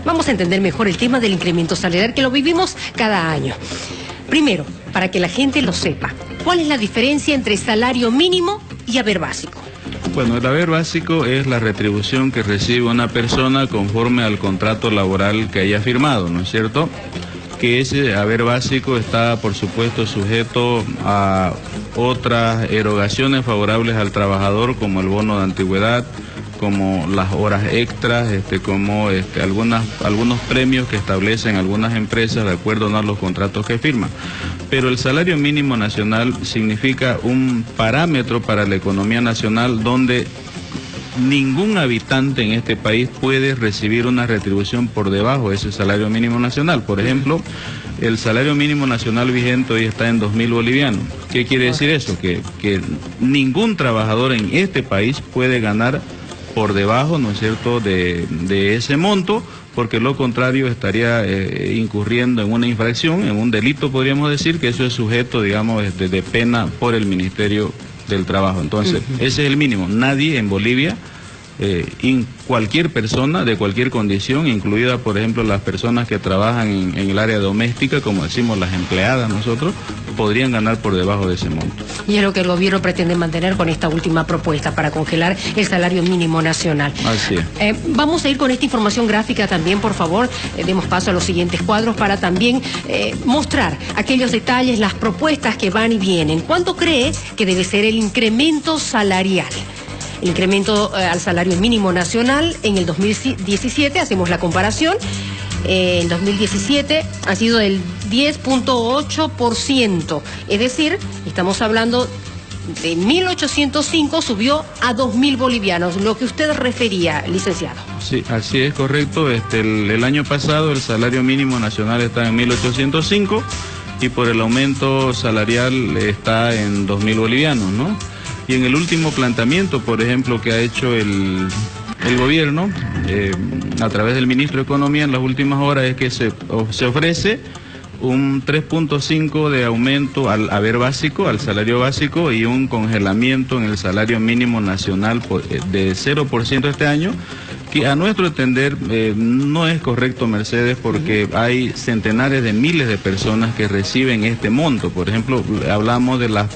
Vamos a entender mejor el tema del incremento salarial, que lo vivimos cada año. Primero, para que la gente lo sepa, ¿cuál es la diferencia entre salario mínimo y haber básico? Bueno, el haber básico es la retribución que recibe una persona conforme al contrato laboral que haya firmado, ¿no es cierto? Que ese haber básico está, por supuesto, sujeto a otras erogaciones favorables al trabajador, como el bono de antigüedad, como las horas extras, como algunos premios que establecen algunas empresas de acuerdo a los contratos que firman. Pero el salario mínimo nacional significa un parámetro para la economía nacional donde ningún habitante en este país puede recibir una retribución por debajo de ese salario mínimo nacional. Por ejemplo, el salario mínimo nacional vigente hoy está en 2.000 bolivianos. ¿Qué quiere decir eso? Que ningún trabajador en este país puede ganar por debajo, ¿no es cierto?, de ese monto, porque lo contrario estaría incurriendo en una infracción, en un delito, podríamos decir, que eso es sujeto, digamos, de pena por el Ministerio del Trabajo. Entonces, ese es el mínimo. Nadie en Bolivia, cualquier persona de cualquier condición, incluida, por ejemplo, las personas que trabajan en el área doméstica, como decimos las empleadas nosotros, podrían ganar por debajo de ese monto. Y es lo que el gobierno pretende mantener con esta última propuesta para congelar el salario mínimo nacional. Así es. Vamos a ir con esta información gráfica también, por favor. Demos paso a los siguientes cuadros para también mostrar aquellos detalles, las propuestas que van y vienen. ¿Cuánto cree que debe ser el incremento salarial? El incremento al salario mínimo nacional en el 2017, hacemos la comparación, en 2017 ha sido del 10.8%, es decir, estamos hablando de 1.805 subió a 2.000 bolivianos, lo que usted refería, licenciado. Sí, así es, correcto. El año pasado el salario mínimo nacional está en 1.805 y por el aumento salarial está en 2.000 bolivianos, ¿no? Y en el último planteamiento, por ejemplo, que ha hecho el gobierno, a través del ministro de Economía en las últimas horas, es que se ofrece un 3.5 de aumento al haber básico, al salario básico, y un congelamiento en el salario mínimo nacional de 0% este año, que a nuestro entender no es correcto, Mercedes, porque hay centenares de miles de personas que reciben este monto. Por ejemplo, hablamos de las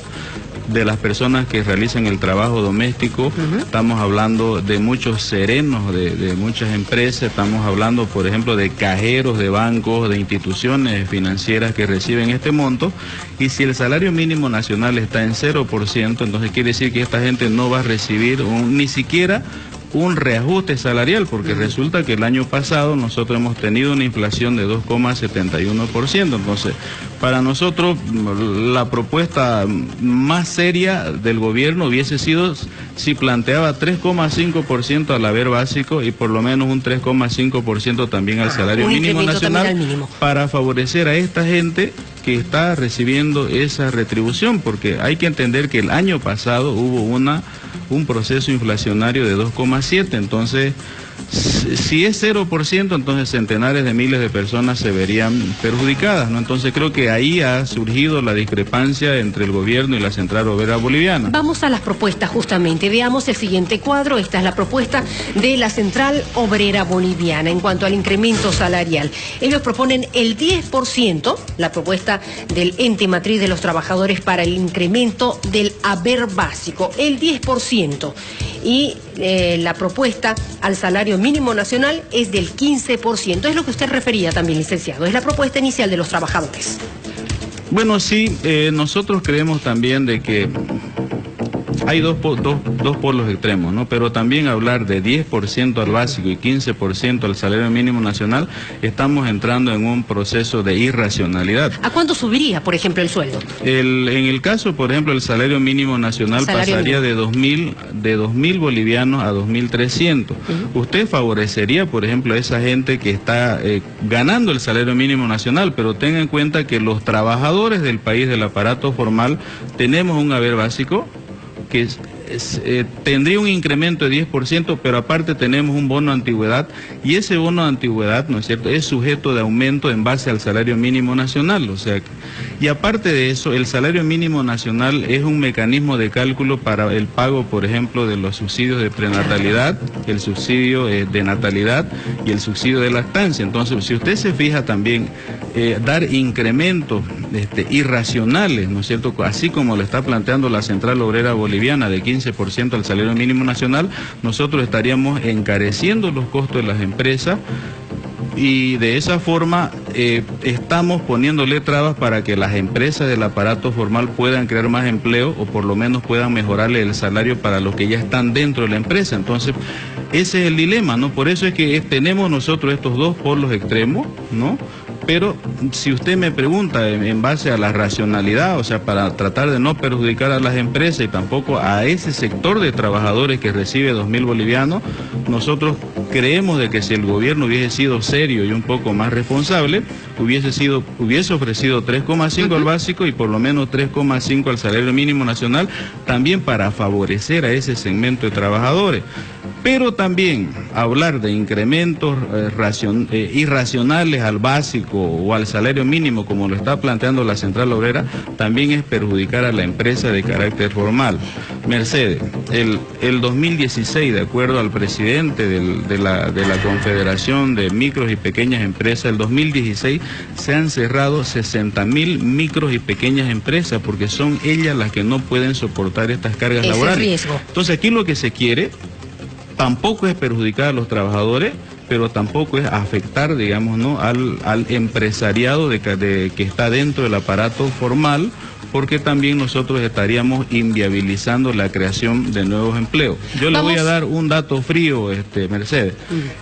personas que realizan el trabajo doméstico, estamos hablando de muchos serenos, de muchas empresas, estamos hablando, por ejemplo, de cajeros de bancos, de instituciones financieras que reciben este monto, y si el salario mínimo nacional está en 0%, entonces quiere decir que esta gente no va a recibir ni siquiera un reajuste salarial, porque resulta que el año pasado nosotros hemos tenido una inflación de 2,71%. Entonces, para nosotros la propuesta más seria del gobierno hubiese sido si planteaba 3,5% al haber básico y por lo menos un 3,5% también al salario mínimo nacional, para favorecer a esta gente que está recibiendo esa retribución, porque hay que entender que el año pasado hubo un proceso inflacionario de 2,7, entonces si es 0%, entonces centenares de miles de personas se verían perjudicadas, ¿no? Entonces creo que ahí ha surgido la discrepancia entre el gobierno y la Central Obrera Boliviana. Vamos a las propuestas justamente, veamos el siguiente cuadro. Esta es la propuesta de la Central Obrera Boliviana en cuanto al incremento salarial. Ellos proponen el 10%, la propuesta del ente matriz de los trabajadores para el incremento del haber básico, el 10%. Y la propuesta al salario mínimo nacional es del 15%. Es lo que usted refería también, licenciado. Es la propuesta inicial de los trabajadores. Bueno, sí, nosotros creemos también de que hay dos polos extremos, ¿no? Pero también hablar de 10% al básico y 15% al salario mínimo nacional, estamos entrando en un proceso de irracionalidad. ¿A cuánto subiría, por ejemplo, el sueldo? En el caso, por ejemplo, el salario mínimo nacional pasaría de 2.000 bolivianos a 2.300. Usted favorecería, por ejemplo, a esa gente que está ganando el salario mínimo nacional, pero tenga en cuenta que los trabajadores del país, del aparato formal, tenemos un haber básico que tendría un incremento de 10%, pero aparte tenemos un bono de antigüedad, y ese bono de antigüedad, ¿no es cierto?, es sujeto de aumento en base al salario mínimo nacional. O sea, Y aparte de eso, el salario mínimo nacional es un mecanismo de cálculo para el pago, por ejemplo, de los subsidios de prenatalidad, el subsidio de natalidad y el subsidio de lactancia. Entonces, si usted se fija también, dar incrementos irracionales, ¿no es cierto?, así como lo está planteando la Central Obrera Boliviana de 15% al salario mínimo nacional, nosotros estaríamos encareciendo los costos de las empresas. Y de esa forma estamos poniéndole trabas para que las empresas del aparato formal puedan crear más empleo o por lo menos puedan mejorarle el salario para los que ya están dentro de la empresa. Entonces, ese es el dilema, ¿no? Por eso es que tenemos nosotros estos dos polos extremos, ¿no? Pero si usted me pregunta en base a la racionalidad, o sea, para tratar de no perjudicar a las empresas y tampoco a ese sector de trabajadores que recibe 2.000 bolivianos, nosotros creemos de que si el gobierno hubiese sido serio y un poco más responsable, hubiese ofrecido 3,5 al básico y por lo menos 3,5 al salario mínimo nacional, también para favorecer a ese segmento de trabajadores. Pero también hablar de incrementos irracionales al básico o al salario mínimo, como lo está planteando la Central Obrera, también es perjudicar a la empresa de carácter formal. Mercedes, el 2016, de acuerdo al presidente de la Confederación de Micros y Pequeñas Empresas, el 2016 se han cerrado 60.000 micros y pequeñas empresas porque son ellas las que no pueden soportar estas cargas laborales. Riesgo. Entonces aquí lo que se quiere tampoco es perjudicar a los trabajadores, pero tampoco es afectar, digamos, ¿no?, al empresariado que está dentro del aparato formal, porque también nosotros estaríamos inviabilizando la creación de nuevos empleos. Yo le voy a dar un dato frío, Mercedes.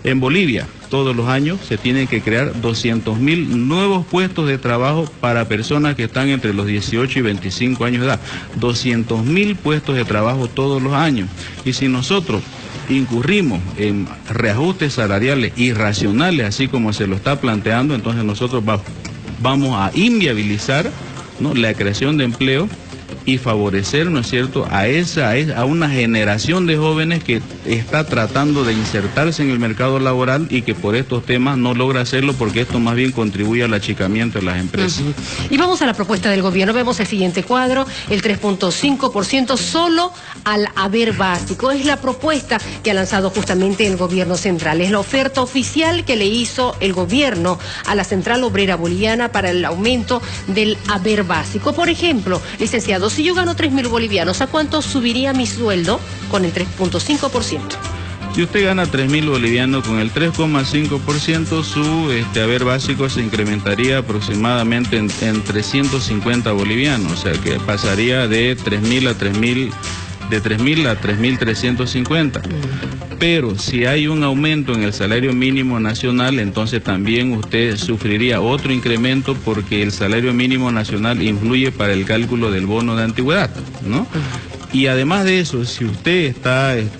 En Bolivia, todos los años se tienen que crear 200.000 nuevos puestos de trabajo para personas que están entre los 18 y 25 años de edad. 200.000 puestos de trabajo todos los años. Y si nosotros incurrimos en reajustes salariales irracionales, así como se lo está planteando, entonces nosotros vamos a inviabilizar, ¿no?, la creación de empleo y favorecer, ¿no es cierto?, a una generación de jóvenes que está tratando de insertarse en el mercado laboral y que por estos temas no logra hacerlo porque esto más bien contribuye al achicamiento de las empresas. Y vamos a la propuesta del gobierno. Vemos el siguiente cuadro, el 3,5% solo al haber básico. Es la propuesta que ha lanzado justamente el gobierno central. Es la oferta oficial que le hizo el gobierno a la Central Obrera Boliviana para el aumento del haber básico. Por ejemplo, licenciado, si yo gano 3.000 bolivianos, ¿a cuánto subiría mi sueldo con el 3,5%? Si usted gana 3.000 bolivianos con el 3,5%, su haber básico se incrementaría aproximadamente en 350 bolivianos, o sea que pasaría de 3.000 a 3.350. Pero si hay un aumento en el salario mínimo nacional, entonces también usted sufriría otro incremento porque el salario mínimo nacional influye para el cálculo del bono de antigüedad, ¿no? Y además de eso, si usted está, en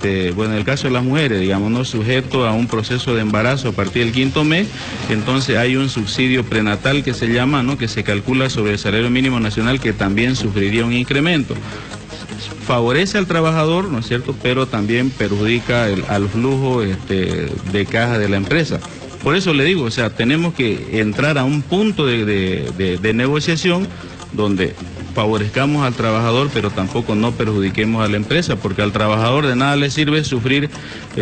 el caso de las mujeres, digamos, no sujeto a un proceso de embarazo a partir del 5º mes, entonces hay un subsidio prenatal que se llama, ¿no?, que se calcula sobre el salario mínimo nacional, que también sufriría un incremento. Favorece al trabajador, ¿no es cierto?, pero también perjudica al flujo de caja de la empresa. Por eso le digo, o sea, tenemos que entrar a un punto de negociación donde favorezcamos al trabajador, pero tampoco no perjudiquemos a la empresa, porque al trabajador de nada le sirve sufrir,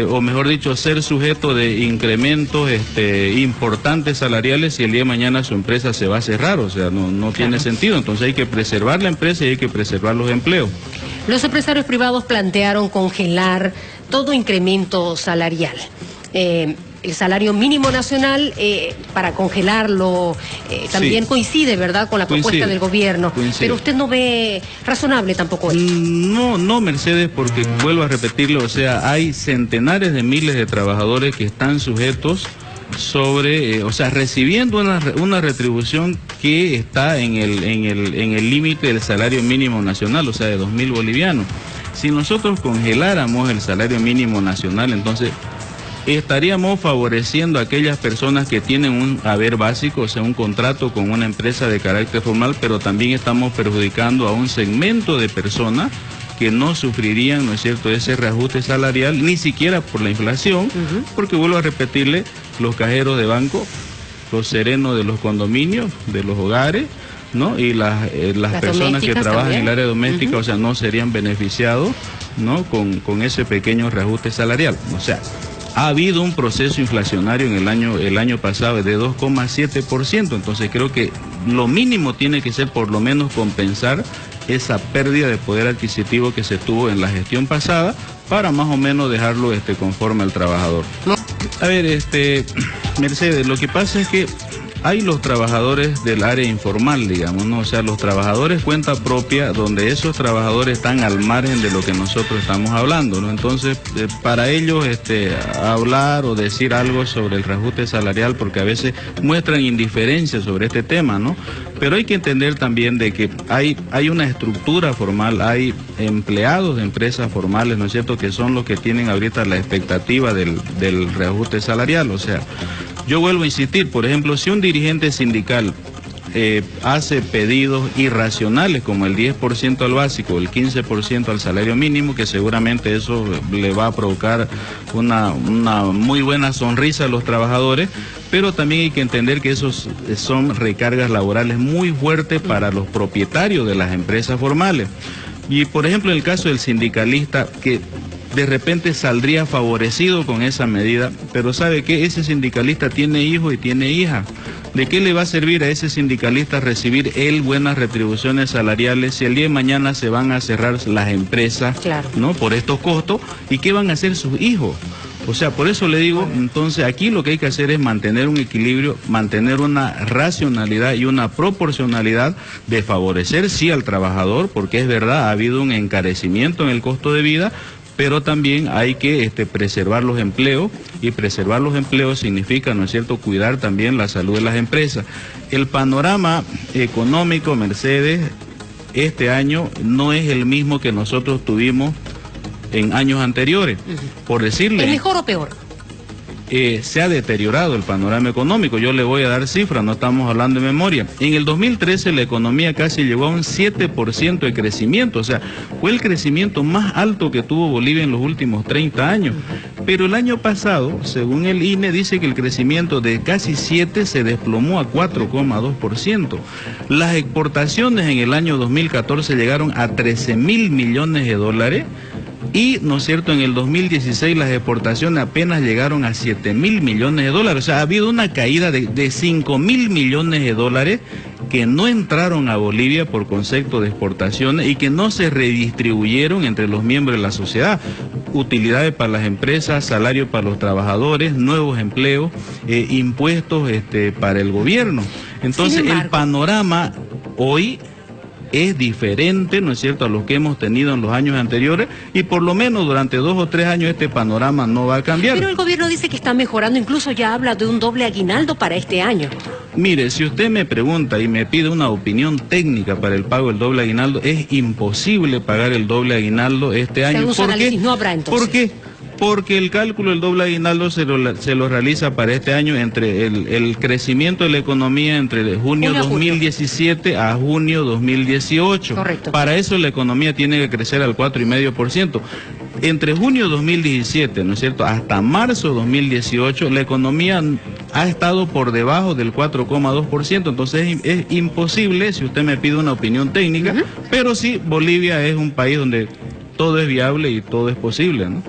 o mejor dicho, ser sujeto de incrementos importantes salariales si el día de mañana su empresa se va a cerrar, o sea, no tiene sentido. Entonces hay que preservar la empresa y hay que preservar los empleos. Los empresarios privados plantearon congelar todo incremento salarial. El salario mínimo nacional, para congelarlo, también coincide, ¿verdad?, con la propuesta del gobierno. Pero usted no ve razonable tampoco esto. No, Mercedes, porque vuelvo a repetirlo, o sea, hay centenares de miles de trabajadores que están sujetos recibiendo una retribución que está en el límite del salario mínimo nacional, o sea, de 2.000 bolivianos. Si nosotros congeláramos el salario mínimo nacional, entonces estaríamos favoreciendo a aquellas personas que tienen un haber básico, o sea, un contrato con una empresa de carácter formal, pero también estamos perjudicando a un segmento de personas que no sufrirían, ¿no es cierto?, ese reajuste salarial, ni siquiera por la inflación, porque vuelvo a repetirle, los cajeros de banco, los serenos de los condominios, de los hogares, ¿no? Y las personas que trabajan también en el área doméstica, o sea, no serían beneficiados, ¿no? Con ese pequeño reajuste salarial. O sea, ha habido un proceso inflacionario en el año pasado de 2,7%, entonces creo que lo mínimo tiene que ser por lo menos compensar esa pérdida de poder adquisitivo que se tuvo en la gestión pasada para más o menos dejarlo conforme al trabajador. A ver, Mercedes, lo que pasa es que hay los trabajadores del área informal, digamos, ¿no? O sea, los trabajadores cuenta propia, donde esos trabajadores están al margen de lo que nosotros estamos hablando, ¿no? Entonces, para ellos, hablar o decir algo sobre el reajuste salarial, porque a veces muestran indiferencia sobre este tema, ¿no? Pero hay que entender también de que hay una estructura formal, hay empleados de empresas formales, ¿no es cierto?, que son los que tienen ahorita la expectativa del reajuste salarial, o sea, yo vuelvo a insistir, por ejemplo, si un dirigente sindical hace pedidos irracionales como el 10% al básico, el 15% al salario mínimo, que seguramente eso le va a provocar una muy buena sonrisa a los trabajadores, pero también hay que entender que esos son recargas laborales muy fuertes para los propietarios de las empresas formales. Y por ejemplo, en el caso del sindicalista que de repente saldría favorecido con esa medida, pero ¿sabe qué? Ese sindicalista tiene hijo y tiene hija. ¿De qué le va a servir a ese sindicalista recibir él buenas retribuciones salariales si el día de mañana se van a cerrar las empresas, claro, ¿no?, por estos costos? ¿Y qué van a hacer sus hijos? O sea, por eso le digo, entonces aquí lo que hay que hacer es mantener un equilibrio, mantener una racionalidad y una proporcionalidad de favorecer sí al trabajador, porque es verdad, ha habido un encarecimiento en el costo de vida, pero también hay que preservar los empleos, y preservar los empleos significa, ¿no es cierto?, cuidar también la salud de las empresas. El panorama económico, Mercedes, este año no es el mismo que nosotros tuvimos en años anteriores, por decirle. ¿Es mejor o peor? Se ha deteriorado el panorama económico. Yo le voy a dar cifras, no estamos hablando de memoria. En el 2013 la economía casi llegó a un 7% de crecimiento, o sea, fue el crecimiento más alto que tuvo Bolivia en los últimos 30 años. Pero el año pasado, según el INE, dice que el crecimiento de casi 7 se desplomó a 4,2%. Las exportaciones en el año 2014 llegaron a 13.000 millones de dólares. Y, ¿no es cierto?, en el 2016 las exportaciones apenas llegaron a 7.000 millones de dólares. O sea, ha habido una caída de 5.000 millones de dólares que no entraron a Bolivia por concepto de exportaciones y que no se redistribuyeron entre los miembros de la sociedad. Utilidades para las empresas, salario para los trabajadores, nuevos empleos, impuestos para el gobierno. Entonces, el panorama hoy es diferente, ¿no es cierto?, a lo que hemos tenido en los años anteriores, y por lo menos durante 2 o 3 años este panorama no va a cambiar. Pero el gobierno dice que está mejorando, incluso ya habla de un doble aguinaldo para este año. Mire, si usted me pregunta y me pide una opinión técnica para el pago del doble aguinaldo, es imposible pagar el doble aguinaldo este año. Según su análisis, no habrá entonces. ¿Por qué? Porque el cálculo del doble aguinaldo se lo realiza para este año entre el crecimiento de la economía entre junio 2017 a junio 2018. Correcto. Para eso la economía tiene que crecer al 4,5%. Entre junio 2017, ¿no es cierto?, hasta marzo 2018, la economía ha estado por debajo del 4,2%. Entonces es imposible, si usted me pide una opinión técnica, pero sí, Bolivia es un país donde todo es viable y todo es posible, ¿no?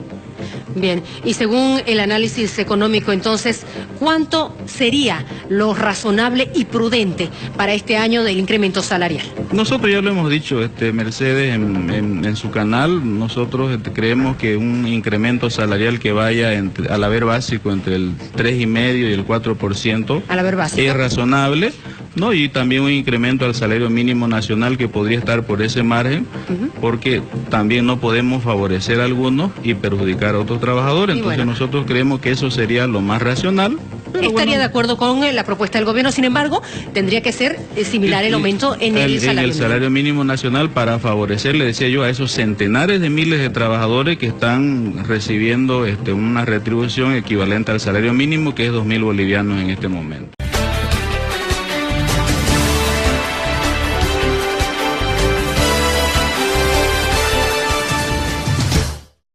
Bien, y según el análisis económico, entonces, ¿cuánto sería lo razonable y prudente para este año del incremento salarial? Nosotros ya lo hemos dicho, Mercedes, en su canal. Nosotros creemos que un incremento salarial que vaya al haber básico entre el 3,5% y el 4% al haber básico es razonable, ¿no? Y también un incremento al salario mínimo nacional que podría estar por ese margen, porque también no podemos favorecer a algunos y perjudicar a otros trabajadores. Entonces nosotros creemos que eso sería lo más racional. Estaría de acuerdo con la propuesta del gobierno, sin embargo, tendría que ser similar el aumento en el salario mínimo nacional para favorecer, le decía yo, a esos centenares de miles de trabajadores que están recibiendo una retribución equivalente al salario mínimo, que es 2.000 bolivianos en este momento.